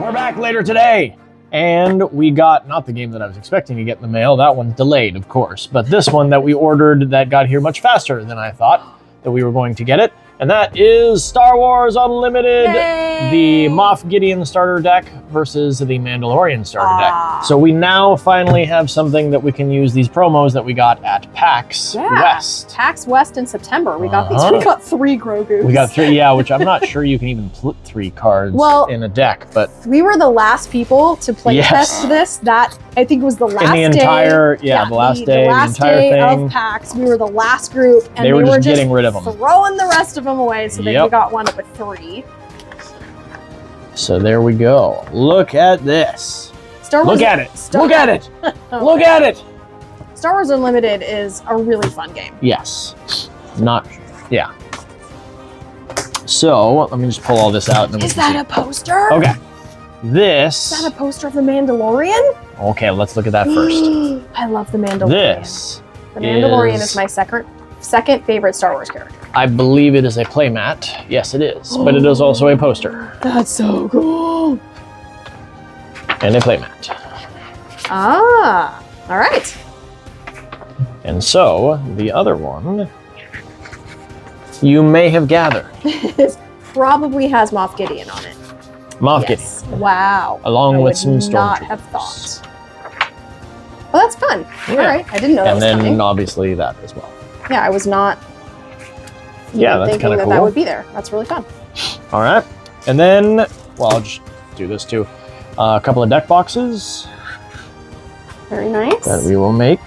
We're back later today, and we got, not the game that I was expecting to get in the mail, that one's delayed, of course, but this one that we ordered that got here much faster than I thought that we were going to get it, and that is Star Wars Unlimited, Yay! The Moff Gideon starter deck versus the Mandalorian starter deck. So we now finally have something that we can use these promos that we got at PAX West. PAX West in September. We got these. We got 3 Grogus. We got 3, yeah, which I'm not sure you can even put 3 cards in a deck, but we were the last people to play test this. That I think was the last day. The entire day, the last day of PAX. We were the last group, and they were just getting rid of them, throwing the rest of them away. So then we got one up with 3. So there we go. Look at this. Look at it. Look at it. Look at it. Star Wars Unlimited is a really fun game. Yes. Yeah. So let me just pull all this out. And then is that a poster? Okay. This. Is that a poster of the Mandalorian? Okay, let's look at that first. I love the Mandalorian. The Mandalorian is my second favorite Star Wars character. I believe it is a playmat. Yes, it is. But it is also a poster. That's so cool. And a playmat. Ah, all right. And so, the other one, you may have gathered. This probably has Moff Gideon on it. Moff Gideon. Wow. Along with some stormtroopers. I would not have thought. Well, that's fun. Yeah. All right, I didn't know that was coming. And then obviously that as well. Yeah, I was not that's thinking kind of cool. that would be there. That's really fun. All right. And then, well, I'll just do this too. A couple of deck boxes. Very nice. That we will make.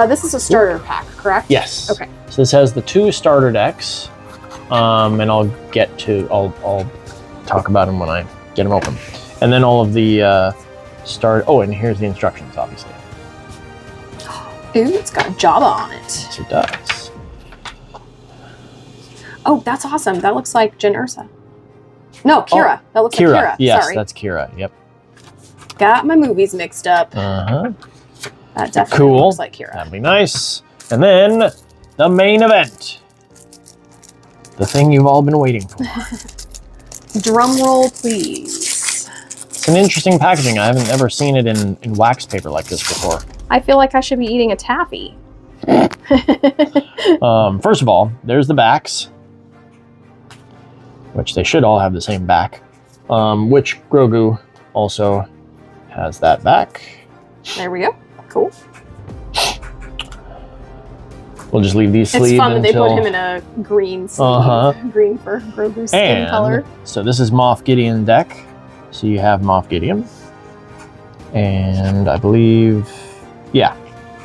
This is a starter pack, correct? Yes. Okay. So this has the 2 starter decks, and I'll talk about them when I get them open. And then all of the and here's the instructions, obviously. Ooh, it's got Jabba on it. Yes, it does. Oh, that's awesome. That looks like Jyn Erso. No, Kira. That looks like Kira. Yes, sorry. That's Kira. Yep. Got my movies mixed up. Uh-huh. That definitely looks like Kira. That'd be nice. And then the main event. The thing you've all been waiting for. Drum roll, please. It's an interesting packaging. I haven't ever seen it in wax paper like this before. I feel like I should be eating a taffy. First of all, there's the backs, which they should all have the same back, which Grogu also has that back. There we go. Cool. We'll just leave these sleeved. It's fun that they put him in a green sleeve. Green for Grogu's skin color. So this is Moff Gideon deck. So you have Moff Gideon. And I believe,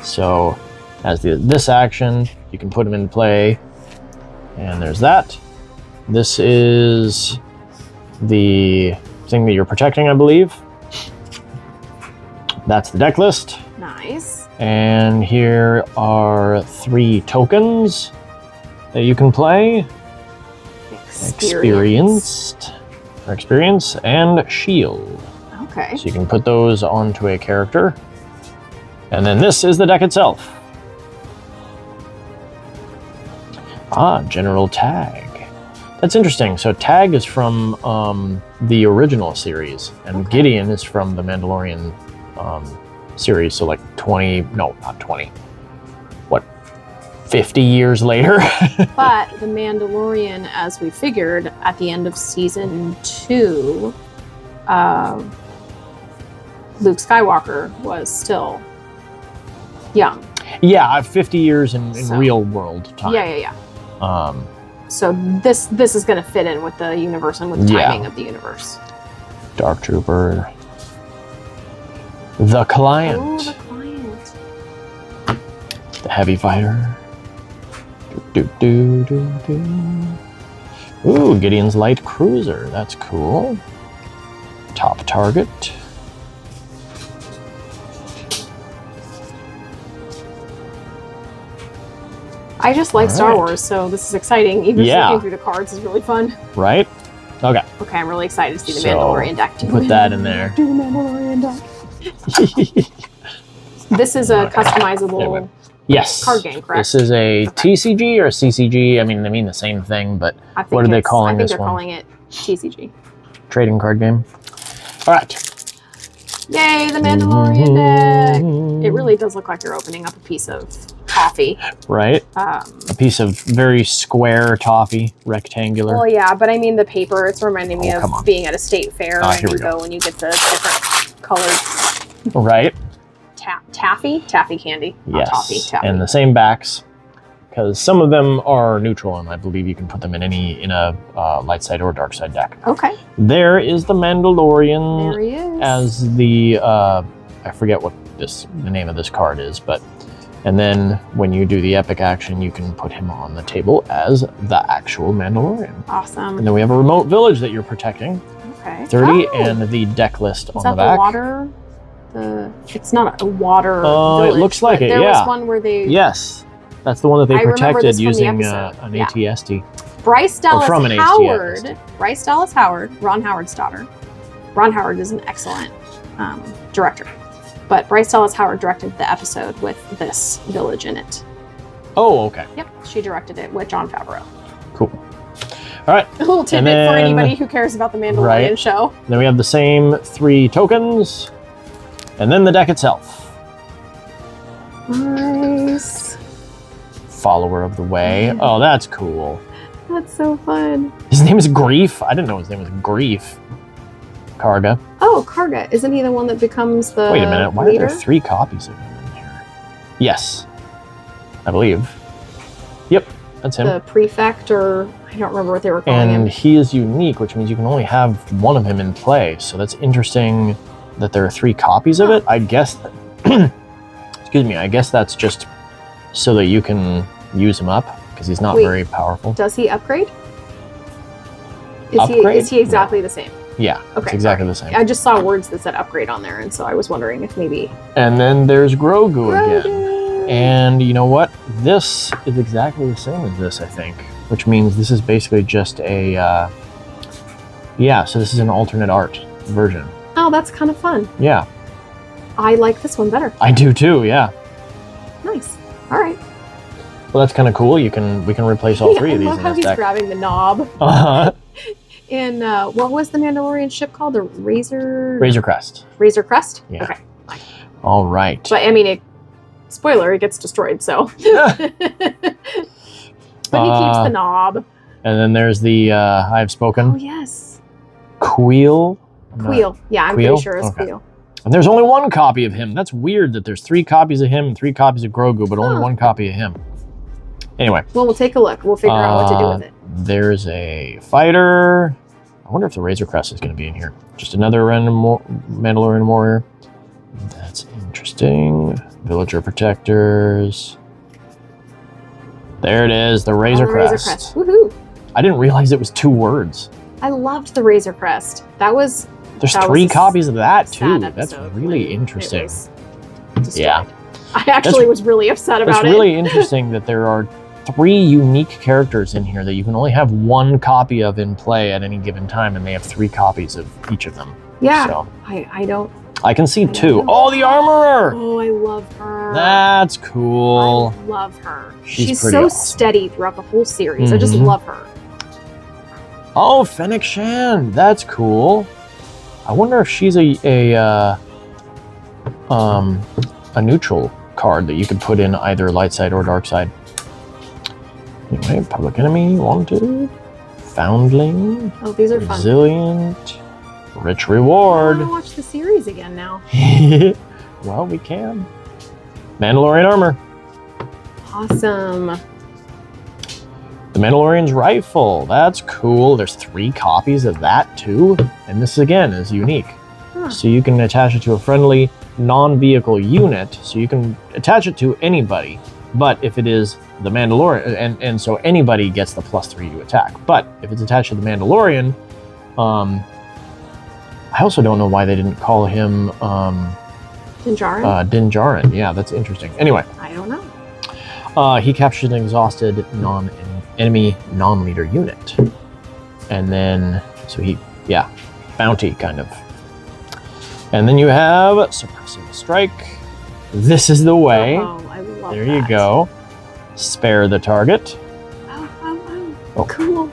so as this action, you can put him into play. And there's that. This is the thing that you're protecting, I believe. That's the deck list. Nice. And here are 3 tokens that you can play. Experience and shield. Okay. So you can put those onto a character. And then this is the deck itself. General Tag. That's interesting. So Tag is from the original series, and Gideon is from the Mandalorian series. So like 50 years later. But the Mandalorian, as we figured at the end of season 2, Luke Skywalker was still young. Yeah, 50 years in real world time. Yeah. So this is going to fit in with the universe and with the timing of the universe. Dark Trooper. The Client. Oh, the Client. The Heavy Fighter. Ooh, Gideon's Light Cruiser. That's cool. Top Target. I just like Star Wars, so this is exciting. Even looking through the cards is really fun. Right? Okay. Okay, I'm really excited to see the Mandalorian deck too. Put that in there. Do the Mandalorian deck. This is a customizable card game, correct? This is a TCG or a CCG. I mean, they mean the same thing, but what are they calling this one? I think they're calling it TCG. Trading card game. All right. Yay, the Mandalorian deck. It really does look like you're opening up a piece of toffee. Right. A piece of very square toffee, rectangular. Well, yeah, but I mean the paper, it's reminding me of being at a state fair and you go and you get the different colored. Right. Taffy candy. Yes. Toffee. And the same backs, because some of them are neutral, and I believe you can put them in a light side or dark side deck. Okay. There is the Mandalorian. There he is. As the I forget what the name of this card is, but and then when you do the epic action, you can put him on the table as the actual Mandalorian. Awesome. And then we have a remote village that you're protecting. Okay. 30 and the deck list on the back. The water? It's not a water village. It looks like it, There was one where they... Yes. That's the one that they protected using an ATST. Bryce Dallas Howard. Bryce Dallas Howard, Ron Howard's daughter. Ron Howard is an excellent director. But Bryce Dallas Howard directed the episode with this village in it. Oh, okay. Yep, she directed it with Jon Favreau. Cool. All right. A little tidbit for anybody who cares about the Mandalorian show. Then we have the same 3 tokens. And then the deck itself. Nice. Follower of the Way. Oh, that's cool. That's so fun. His name is Grief. I didn't know his name was Grief. Karga. Oh, Karga. Isn't he the one that becomes the Wait a minute. Why leader? are there 3 copies of him in here? Yes. I believe. Yep, that's him. The prefect, or I don't remember what they were calling him. And he is unique, which means you can only have one of him in play. So that's interesting that there are 3 copies of it. I guess excuse me, I guess that's just so that you can use him up, because he's not very powerful. Does he upgrade? Is he exactly the same? Yeah, it's exactly the same. I just saw words that said upgrade on there, and so I was wondering if maybe... And then there's Grogu again. And you know what? This is exactly the same as this, I think. Which means this is basically just a... yeah, so this is an alternate art version. Oh, that's kind of fun. Yeah. I like this one better. I do too, yeah. Nice. All right. Well, that's kind of cool. We can replace all 3 of these in this deck. I love how he's grabbing the knob. Uh-huh. And what was the Mandalorian ship called? The Razor Crest. Razor Crest? Yeah. Okay. All right. But I mean, spoiler, it gets destroyed, so. But he keeps the knob. And then there's the I Have Spoken. Oh, yes. Queel. Yeah, I'm pretty sure it's Queel. And there's only 1 copy of him. That's weird that there's 3 copies of him and 3 copies of Grogu, but only 1 copy of him. Anyway. Well, we'll take a look. We'll figure out what to do with it. There's a fighter. I wonder if the Razor Crest is going to be in here. Just another random Mandalorian warrior. That's interesting. Villager protectors. There it is, the Razor Crest. Razor Crest. Woohoo! I didn't realize it was 2 words. I loved the Razor Crest. There's 3 copies of that too. That's really interesting. Yeah. I actually was really upset about it. It's really interesting that there are 3 unique characters in here that you can only have 1 copy of in play at any given time, and they have 3 copies of each of them. Yeah. So, I can see 2. Oh, the Armorer! Oh, I love her. That's cool. I love her. She's so awesome. steady throughout the whole series. I just love her. Oh, Fennec Shand. That's cool. I wonder if she's a neutral card that you could put in either light side or dark side. Anyway, Public Enemy, Wanted, Foundling. Oh, these are fun. Resilient, Rich Reward. I want to watch the series again now. Well, we can. Mandalorian armor. Awesome. The Mandalorian's rifle. That's cool. There's 3 copies of that too. And this again is unique. Huh. So you can attach it to a friendly non-vehicle unit. So you can attach it to anybody. But if it is the Mandalorian, and so anybody gets the +3 to attack. But if it's attached to the Mandalorian, I also don't know why they didn't call him Din Djarin? Din Djarin. Yeah, that's interesting. Anyway. I don't know. He captured an exhausted enemy non-leader unit. And then, so bounty kind of. And then you have Suppressing the Strike. This is the way. Oh, I love there you go. Spare the target. Oh, cool.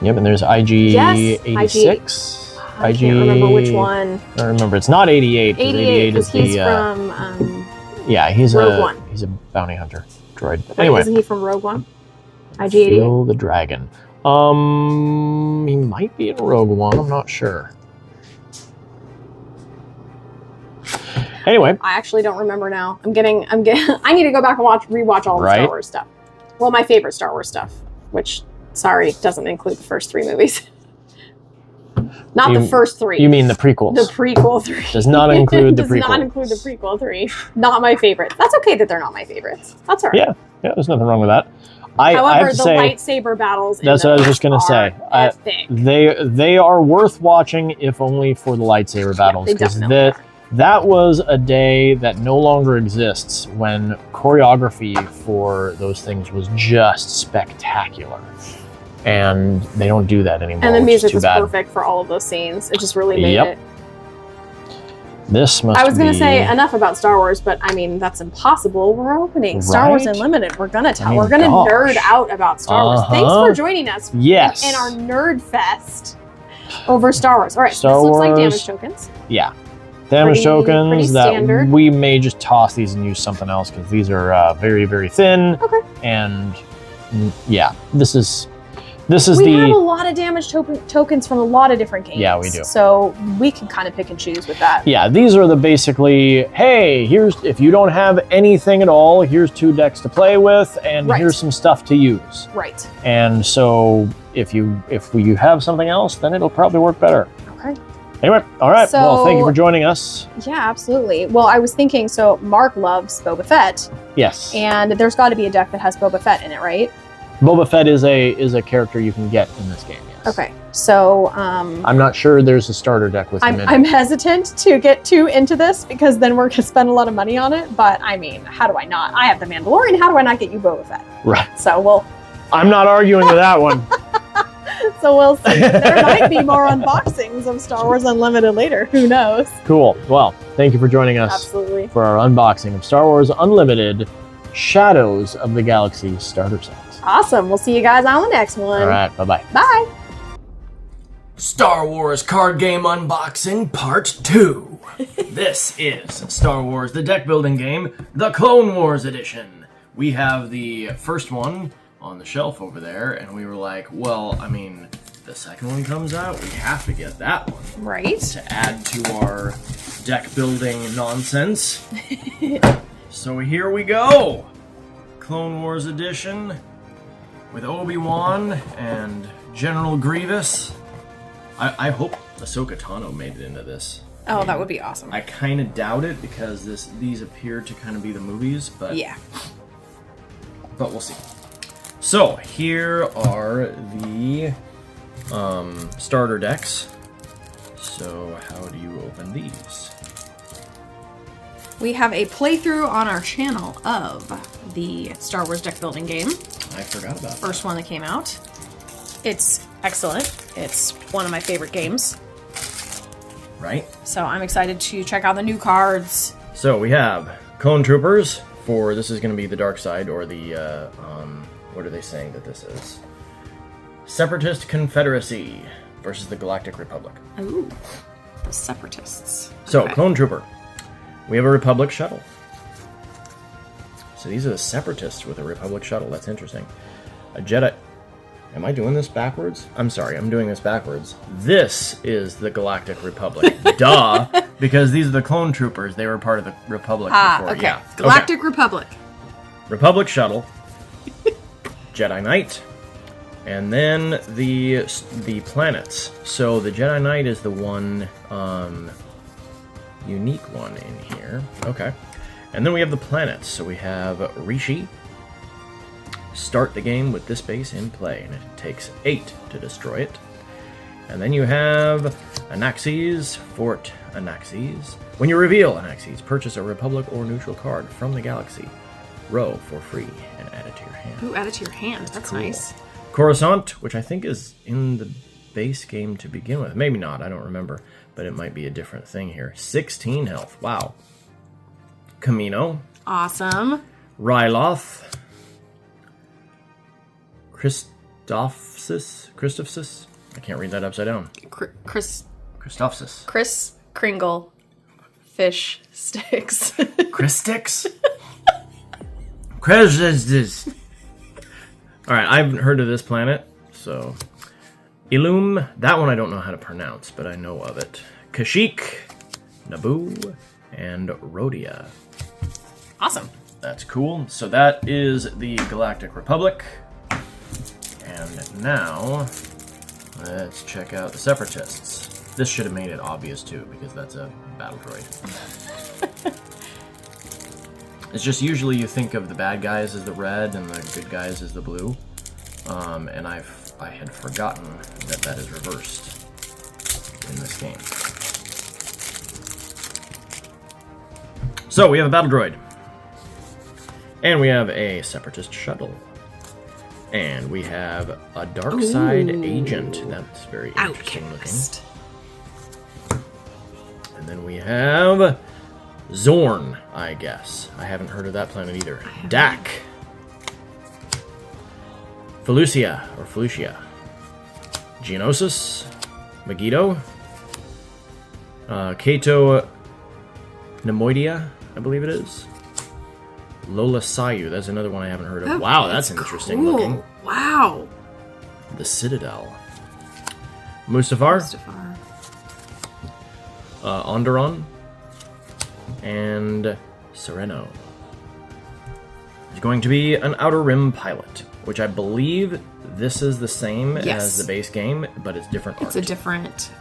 Yep, and there's IG-86. I can't remember which one. I remember. It's not 88. 88 is he's from. Yeah, he's Rogue One. He's a bounty hunter droid. Wait, anyway, isn't he from Rogue One? IG-88. Kill the Dragon. He might be in Rogue One. I'm not sure. Anyway, I actually don't remember now. I'm getting. I need to go back and rewatch all the Star Wars stuff. Well, my favorite Star Wars stuff, which, sorry, doesn't include the first 3 movies. Not the first 3. You mean the prequels? The prequel 3 does not include the prequels. Does not include the prequel 3. Not my favorites. That's okay that they're not my favorites. That's all right. Yeah. There's nothing wrong with that. However, I have to the say, lightsaber battles. That's what I was just gonna say. Epic. They are worth watching, if only for the lightsaber battles, because that was a day that no longer exists, when choreography for those things was just spectacular, and they don't do that anymore. And the music was perfect for all of those scenes. It just really made it. This must. I was going to say enough about Star Wars, but I mean that's impossible. We're opening Star Wars Unlimited. We're gonna nerd out about Star Wars. Thanks for joining us. Yes. In our nerd fest over Star Wars. All right, Star this looks Wars, like damage tokens. Yeah, damage tokens pretty that standard. we may just toss these and use something else, because these are very, very thin. Okay. And yeah, this is we have a lot of damage tokens from a lot of different games. Yeah, we do. So we can kind of pick and choose with that. Yeah, these are the basically, hey, if you don't have anything at all, here's 2 decks to play with, and here's some stuff to use. Right. And so if you have something else, then it'll probably work better. Okay. Anyway, all right. Well, thank you for joining us. Yeah, absolutely. Well, I was thinking, so Mark loves Boba Fett. Yes. And there's got to be a deck that has Boba Fett in it, right? Boba Fett is a character you can get in this game, yes. Okay, so... I'm not sure there's a starter deck with him in it. I'm hesitant to get too into this, because then we're going to spend a lot of money on it, but I mean, how do I not? I have the Mandalorian, how do I not get you Boba Fett? Right. So we'll... I'm not arguing with that one. So we'll see. There might be more unboxings of Star Wars Unlimited later. Who knows? Cool. Well, thank you for joining us. Absolutely. For our unboxing of Star Wars Unlimited Shadows of the Galaxy starter set. Awesome. We'll see you guys on the next one. All right. Bye-bye. Bye. Star Wars Card Game Unboxing Part 2. This is Star Wars the Deck Building Game, the Clone Wars Edition. We have the first one on the shelf over there, and we were like, well, I mean, the second one comes out, we have to get that one. Right. To add to our deck building nonsense. So here we go. Clone Wars Edition with Obi-Wan and General Grievous. I hope Ahsoka Tano made it into this. Oh, that would be awesome. I kind of doubt it, because these appear to kind of be the movies, but yeah. But we'll see. So here are the starter decks. So how do you open these? We have a playthrough on our channel of the Star Wars deck building game. I forgot about that. First one that came out. It's excellent. It's one of my favorite games. Right. So I'm excited to check out the new cards. So we have Clone Troopers for, this is going to be the dark side, or the, what are they saying that this is? Separatist Confederacy versus the Galactic Republic. Ooh, the Separatists. So, Okay. Clone Trooper. We have a Republic shuttle. So these are the Separatists with a Republic shuttle. That's interesting. A Jedi... Am I doing this backwards? I'm sorry, I'm doing this backwards. This is the Galactic Republic. Duh! Because these are the Clone Troopers. They were part of the Republic before. Okay. Yeah. Galactic Republic. Republic shuttle. Jedi Knight. And then the planets. So the Jedi Knight is the one unique one in here. Okay. And then we have the planets. So we have Rishi. Start the game with this base in play, and it takes 8 to destroy it. And then you have Anaxes, Fort Anaxes. When you reveal Anaxes, purchase a Republic or neutral card from the galaxy row for free and add it to your hand. Ooh, add it to your hand. That's cool. nice. Coruscant, which I think is in the base game to begin with. Maybe not, I don't remember. But it might be a different thing here. 16 health. Wow. Camino. Awesome. Ryloth. Christophsis? I can't read that upside down. Christophsis. Chris Kringle fish sticks. Chris Sticks? Chris. Alright, I haven't heard of this planet, so. Ilum, that one I don't know how to pronounce, but I know of it. Kashyyyk, Naboo, and Rhodia. Awesome. That's cool. So that is the Galactic Republic. And now, let's check out the Separatists. This should have made it obvious too, because that's a battle droid. It's just usually you think of the bad guys as the red and the good guys as the blue. And I had forgotten that that is reversed in this game. So we have a battle droid. And we have a Separatist shuttle. And we have a dark side agent. That's very interesting looking. And then we have Zorn, I guess. I haven't heard of that planet either. Dak. Felucia, or Felucia. Geonosis. Megiddo. Kato Nemoidia, I believe it is. Lola Sayu, that's another one I haven't heard of. Oh, wow, that's interesting cool. looking. Wow. The Citadel. Mustafar. Onderon. And Sereno. He's going to be an Outer Rim pilot, which I believe this is the same as the base game, but it's different art. It's a different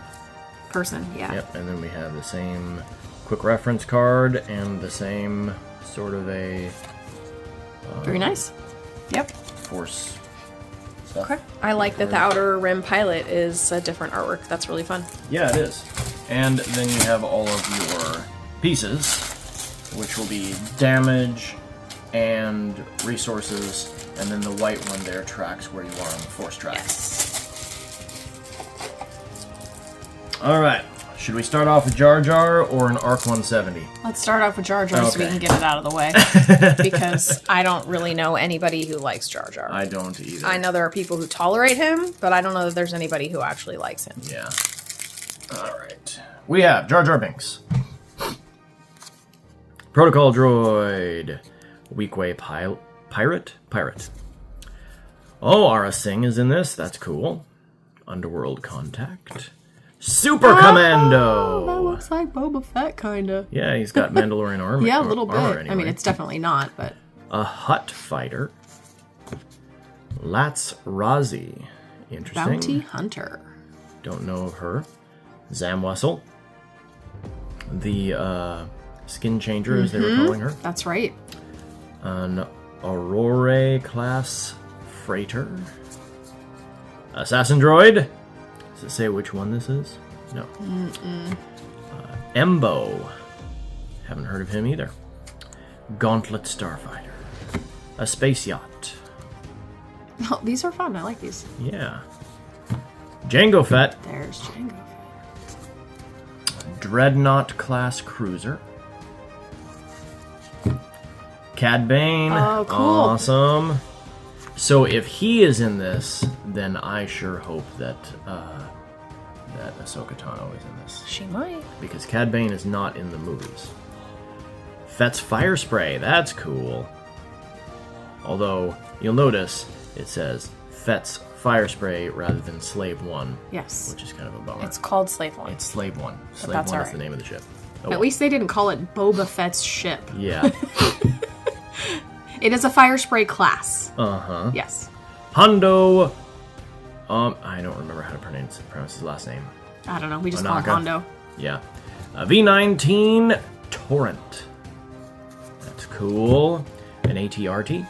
person, yeah. Yep, and then we have the same quick reference card and the same sort of a... very nice. Yep. Force stuff. Okay. I like that the Outer Rim pilot is a different artwork. That's really fun. Yeah, it is. And then you have all of your pieces, which will be damage and resources, and then the white one there tracks where you are on the force track. Yes. Alright, should we start off with Jar Jar or an ARC 170? Let's start off with Jar Jar so we can get it out of the way. Because I don't really know anybody who likes Jar Jar. I don't either. I know there are people who tolerate him, but I don't know that there's anybody who actually likes him. Yeah. Alright. We have Jar Jar Binks. Protocol Droid. Weequay Pirate? Pirate. Oh, Ara Singh is in this. That's cool. Underworld Contact. Super Commando! That looks like Boba Fett, kinda. Yeah, he's got Mandalorian armor. Yeah, a little bit. Anyway. I mean, it's definitely not, but... A Hutt Fighter. Lats Razi. Interesting. Bounty Hunter. Don't know of her. Zamwessel. The Skin Changer, as they were calling her. That's right. An Aurora class freighter. Assassin Droid. Does it say which one this is? No. Embo. Haven't heard of him either. Gauntlet Starfighter. A space yacht. Oh, these are fun. I like these. Yeah. Jango Fett. There's Jango Fett. Dreadnought class cruiser. Cad Bane. Oh, cool. Awesome. So if he is in this, then I sure hope that that Ahsoka Tano is in this. She might. Because Cad Bane is not in the movies. Fett's Fire Spray. That's cool. Although, you'll notice it says Fett's Fire Spray rather than Slave 1. Yes. Which is kind of a bummer. It's called Slave 1. It's Slave 1. Slave that's 1 is alright. the name of the ship. Oh, At well. least they didn't call it Boba Fett's ship. Yeah. It is a fire spray class. Uh-huh. Yes. Hondo. I don't remember how to pronounce his last name. I don't know. We just call it Onaka. Hondo. Yeah. V19 Torrent. That's cool. An ATRT.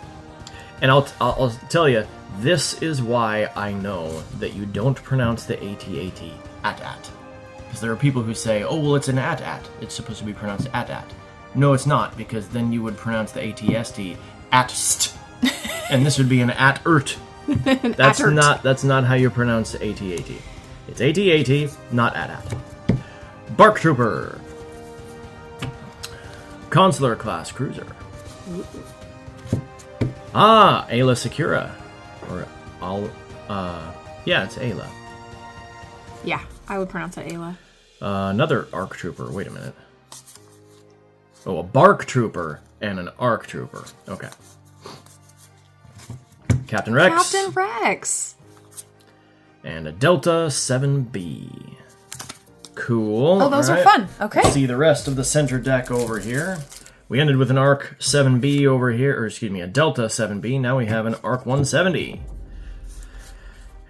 And I'll tell you, this is why I know that you don't pronounce the AT-AT at. Because there are people who say, oh, well, it's an at. It's supposed to be pronounced at. No, it's not, because then you would pronounce the ATST at-st. And this would be an at-ert. That's not how you pronounce the AT-AT. It's AT-AT, not at. Bark Trooper. Consular class cruiser. Ah, Ayla Secura. Or yeah, it's Ayla. Yeah, I would pronounce it Ayla. Another ARC Trooper. Wait a minute. Oh, a Bark Trooper and an ARC Trooper. Okay. Captain Rex. Captain Rex. And a Delta 7B. Cool. Oh, those All are right. fun. Okay. Let's see the rest of the center deck over here. We ended with an ARC 7B over here, or excuse me, a Delta 7B. Now we have an ARC 170.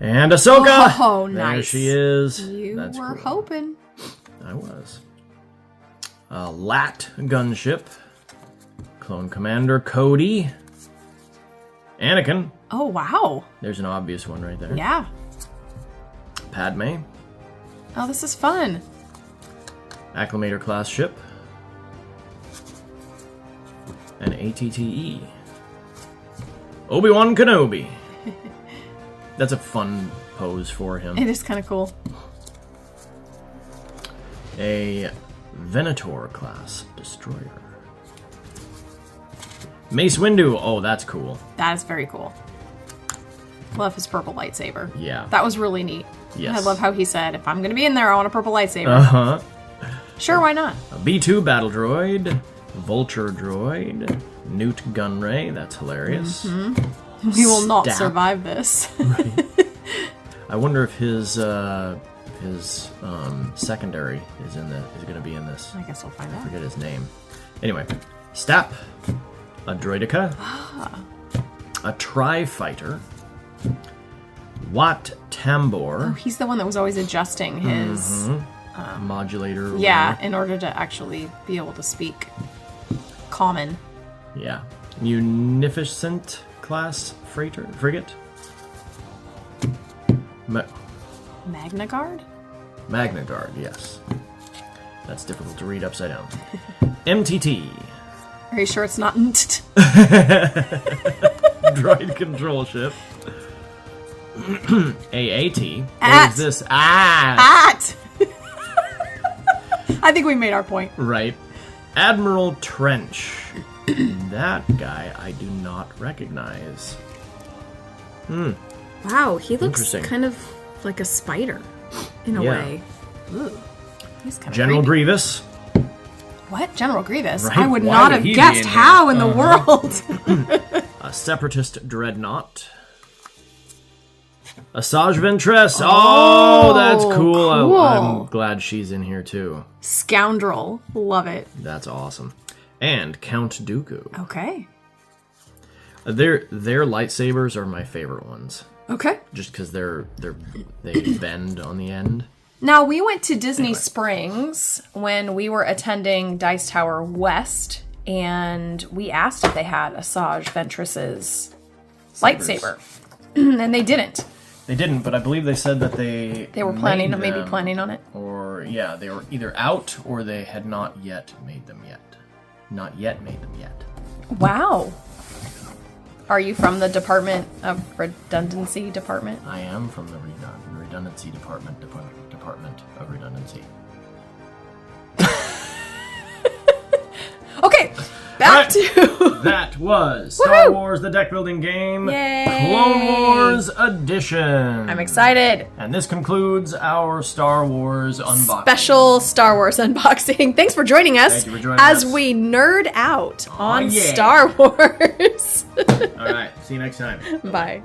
And Ahsoka! Oh, nice. There she is. You That's were cool. hoping. I was. A LAT gunship. Clone Commander Cody. Anakin. Oh, wow. There's an obvious one right there. Yeah. Padme. Oh, this is fun. Acclimator class ship. And ATTE. Obi-Wan Kenobi. That's a fun pose for him. It is kind of cool. A Venator class destroyer. Mace Windu. Oh, that's cool. That is very cool. Love his purple lightsaber. Yeah. That was really neat. Yes. I love how he said, if I'm going to be in there, I want a purple lightsaber. Uh-huh. Sure, why not? A B-2 battle droid. Vulture droid. Newt Gunray. That's hilarious. Mm-hmm. We will not Stap. survive this. Right. I wonder if his secondary is going to be in this. I guess we'll find I out. forget his name. Anyway, Stap, a Droidica, a Tri-Fighter, Wat Tambor, Oh, he's the one that was always adjusting his... modulator. or Yeah, whatever. in order to actually be able to speak common. Yeah. Munificent class frigate. Magna Guard? Magna Guard, yes. That's difficult to read upside down. MTT. Are you sure it's not... Droid control ship. AAT. What At. is this? Ah! At! I think we made our point. Right. Admiral Trench. That guy I do not recognize. Wow, he looks Interesting. kind of like a spider, in a Yeah. way. Ooh, he's kind of General creepy. Grievous. What? General Grievous? Right, I would why not would have he be guessed in here? how in the world. A Separatist Dreadnought. Asajj Ventress. Oh, that's cool. cool. I'm glad she's in here too. Scoundrel. Love it. That's awesome. And Count Dooku. Okay. Their lightsabers are my favorite ones, Okay. just because they bend on the end. Now, we went to Disney Springs when we were attending Dice Tower West, and we asked if they had Asajj Ventress's lightsaber. And they didn't. They didn't, but I believe they said that they They were planning, made maybe them, planning on it. or yeah, they were either out or they had not yet made them yet. Not yet made them yet. Wow. Are you from the Department of Redundancy Department? I am from the redundancy department of redundancy. Okay, back Right. to... That was Star Woohoo! Wars: The Deck Building Game, Yay! Clone Wars Edition. I'm excited. And this concludes our Star Wars unboxing. Special Star Wars unboxing. Thanks for joining us Thank you for joining as us. we nerd out on yeah. Star Wars. All right, see you next time. Bye.